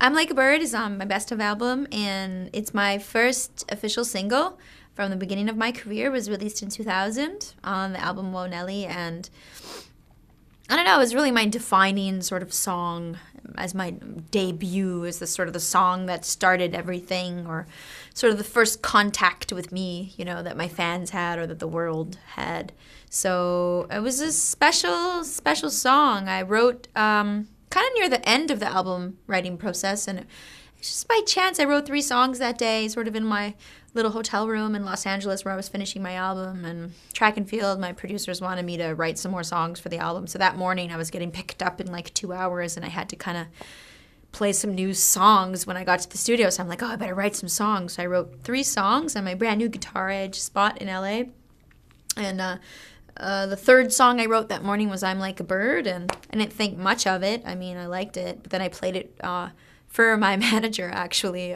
I'm Like a Bird is on my best of album, and it's my first official single from the beginning of my career. It was released in 2000 on the album Whoa Nelly, and I don't know, it was really my defining sort of song as my debut, as the sort of the song that started everything, or sort of the first contact with me, you know, that my fans had or that the world had. So it was a special, special song. I wrote kind of near the end of the album writing process, and just by chance I wrote 3 songs that day, sort of in my little hotel room in Los Angeles where I was finishing my album. And track and field, my producers wanted me to write some more songs for the album. So that morning I was getting picked up in like 2 hours, and I had to kind of play some new songs when I got to the studio. So I'm like, oh, I better write some songs. So I wrote 3 songs on my brand new Guitar Edge spot in LA. And the 3rd song I wrote that morning was I'm Like a Bird, and I didn't think much of it. I mean, I liked it, but then I played it for my manager, actually,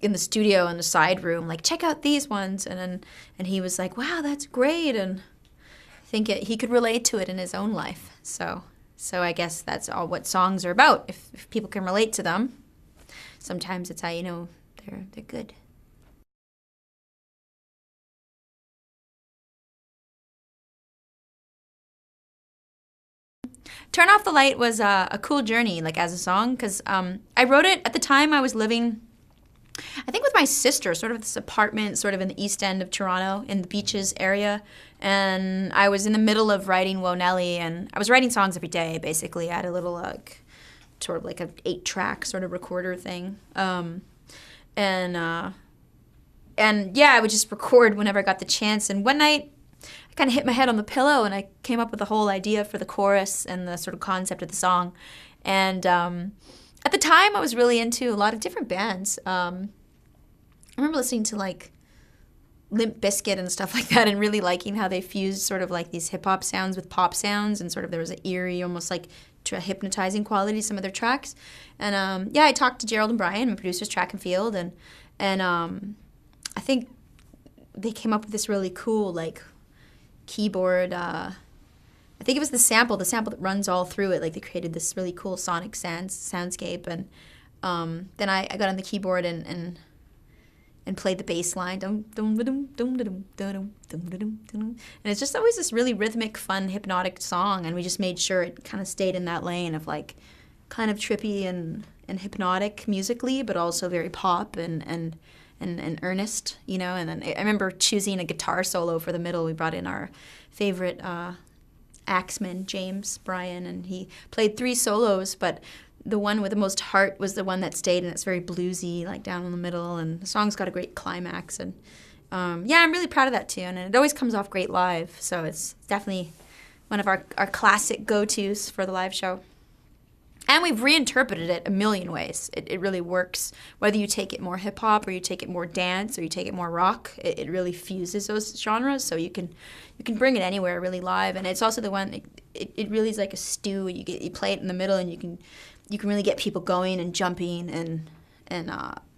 in the studio in the side room, like, check out these ones. And he was like, wow, that's great. And I think he could relate to it in his own life. So I guess that's all what songs are about. If people can relate to them, sometimes it's how you know they're good. Turn Off the Light was a cool journey, like, as a song, because I wrote it at the time I was living, I think, with my sister, sort of this apartment sort of in the east end of Toronto in the Beaches area. And I was in the middle of writing Whoa Nelly, and I was writing songs every day, basically. I had a little, sort of like a 8-track sort of recorder thing. And yeah, I would just record whenever I got the chance. And one night, I kind of hit my head on the pillow, and I came up with the whole idea for the chorus and the sort of concept of the song. And at the time, I was really into a lot of different bands. I remember listening to, like, Limp Bizkit and stuff like that, and really liking how they fused sort of like these hip-hop sounds with pop sounds, and sort of there was an eerie, almost like hypnotizing quality to some of their tracks. And yeah, I talked to Gerald and Brian, my producers, Track and Field, and I think they came up with this really cool, like, keyboard, I think it was the sample that runs all through it. Like, they created this really cool sonic soundscape, and then I got on the keyboard and played the bass line, and it's just always this really rhythmic, fun, hypnotic song, and we just made sure it kind of stayed in that lane of, like, kind of trippy and hypnotic musically, but also very pop and earnest, you know. And then I remember choosing a guitar solo for the middle. We brought in our favorite axeman, James Bryan, and he played 3 solos, but the one with the most heart was the one that stayed, and it's very bluesy, like, down in the middle, and the song's got a great climax. And yeah, I'm really proud of that tune, and it always comes off great live, so it's definitely one of our classic go-tos for the live show. And we've reinterpreted it a million ways. It really works. Whether you take it more hip-hop, or you take it more dance, or you take it more rock, it really fuses those genres, so you can bring it anywhere really live. And it's also the one, it really is like a stew. You play it in the middle, and you can really get people going and jumping and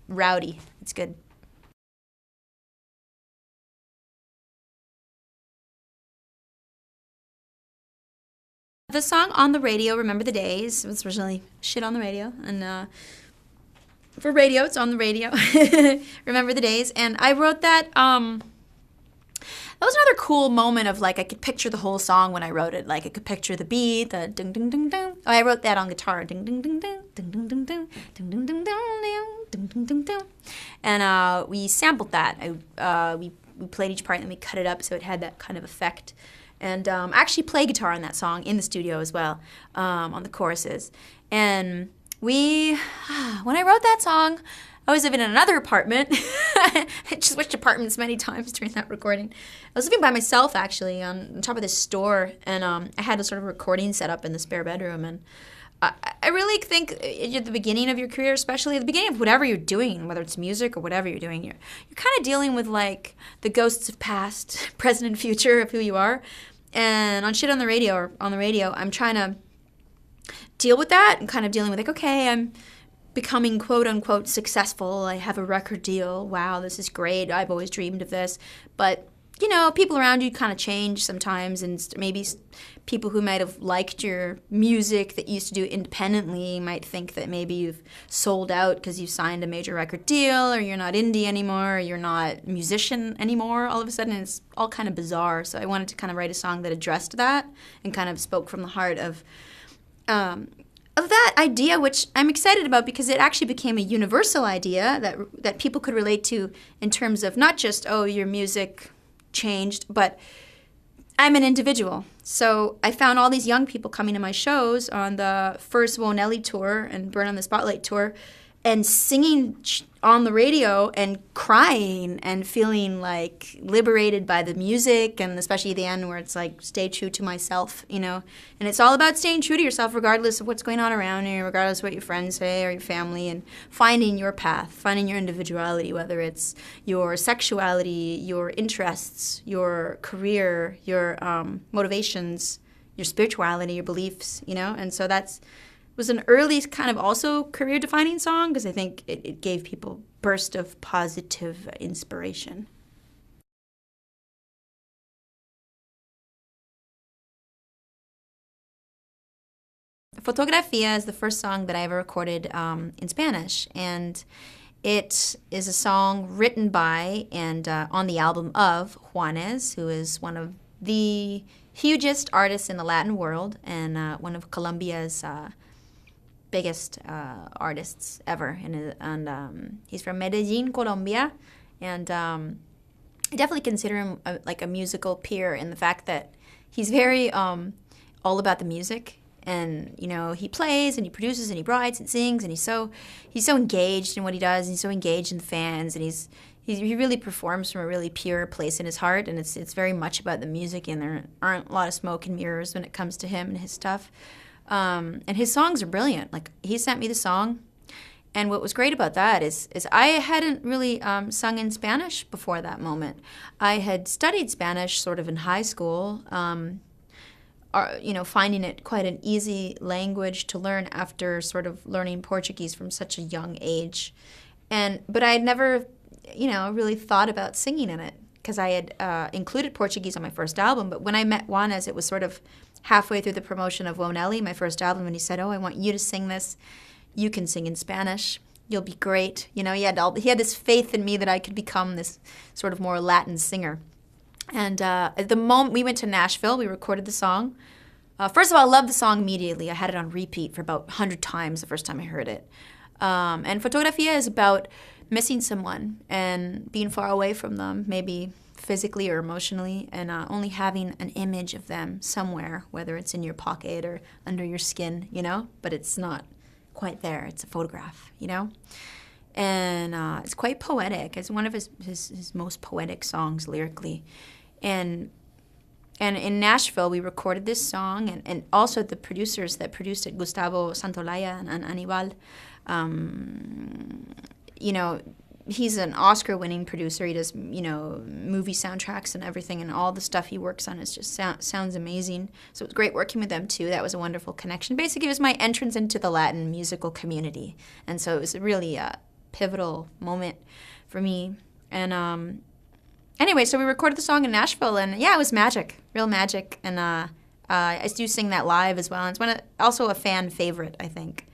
rowdy. It's good. The song On the Radio, Remember the Days, was originally Shit on the Radio, and for radio, it's On the Radio, Remember the Days. And I wrote that, that was another cool moment of, like, I could picture the whole song when I wrote it. Like, I could picture the beat, the ding ding ding ding. Oh, I wrote that on guitar, ding ding ding ding, ding ding ding ding, ding ding ding ding, ding ding ding ding. And we sampled that. We played each part, and then we cut it up so it had that kind of effect. And I actually play guitar on that song in the studio as well, on the choruses. And when I wrote that song, I was living in another apartment. I switched apartments many times during that recording. I was living by myself, actually, on top of this store, and I had a sort of recording set up in the spare bedroom. And I really think at the beginning of your career, especially at the beginning of whatever you're doing, whether it's music or whatever you're doing, you're kind of dealing with, like, the ghosts of past, present, and future of who you are. And on Shit on the Radio, or on the radio, I'm trying to deal with that, and kind of dealing with, like, okay, I'm becoming quote-unquote successful. I have a record deal. Wow, this is great. I've always dreamed of this. But you know, people around you kind of change sometimes, and maybe people who might have liked your music that you used to do independently might think that maybe you've sold out because you signed a major record deal, or you're not indie anymore, or you're not a musician anymore all of a sudden. It's all kind of bizarre. So I wanted to kind of write a song that addressed that and kind of spoke from the heart of that idea, which I'm excited about because it actually became a universal idea that people could relate to in terms of not just, oh, your music changed, but I'm an individual. So I found all these young people coming to my shows on the first Nelly tour and Burn on the Spotlight tour and singing on the radio and crying and feeling like liberated by the music, and especially the end where it's like, stay true to myself, you know. And it's all about staying true to yourself regardless of what's going on around you, regardless of what your friends say or your family, and finding your path, finding your individuality, whether it's your sexuality, your interests, your career, your motivations, your spirituality, your beliefs, you know. And so that's was an early kind of also career-defining song because I think it gave people a burst of positive inspiration. Fotografia is the first song that I ever recorded in Spanish, and it is a song written by and on the album of Juanes, who is one of the hugest artists in the Latin world and one of Colombia's biggest artists ever, and he's from Medellin, Colombia, and I definitely consider him like a musical peer in the fact that he's very all about the music, and you know, he plays and he produces and he writes and sings, and he's so engaged in what he does, and he's so engaged in the fans, and he really performs from a really pure place in his heart, and it's very much about the music, and there aren't a lot of smoke and mirrors when it comes to him and his stuff. And his songs are brilliant. Like, he sent me the song, and what was great about that is I hadn't really sung in Spanish before that moment. I had studied Spanish sort of in high school, you know, finding it quite an easy language to learn after sort of learning Portuguese from such a young age. But I had never, you know, really thought about singing in it because I had included Portuguese on my first album. But when I met Juanes, it was sort of halfway through the promotion of Nelly, my first album, and he said, "Oh, I want you to sing this. You can sing in Spanish. You'll be great." You know, he had this faith in me that I could become this sort of more Latin singer. And at the moment we went to Nashville, we recorded the song. First of all, I loved the song immediately. I had it on repeat for about 100 times the first time I heard it. And Fotografia is about missing someone and being far away from them, maybe physically or emotionally, and only having an image of them somewhere, whether it's in your pocket or under your skin, you know, but it's not quite there. It's a photograph, you know? And it's quite poetic. It's one of his most poetic songs lyrically. And in Nashville, we recorded this song, and also the producers that produced it, Gustavo Santolaya and Anibal, you know, he's an Oscar-winning producer. He does, you know, movie soundtracks and everything, and all the stuff he works on is just sounds amazing. So it was great working with them, too. That was a wonderful connection. Basically, it was my entrance into the Latin musical community, and so it was a really pivotal moment for me. And anyway, so we recorded the song in Nashville, and yeah, it was magic, real magic. And I do sing that live as well. And it's also a fan favorite, I think.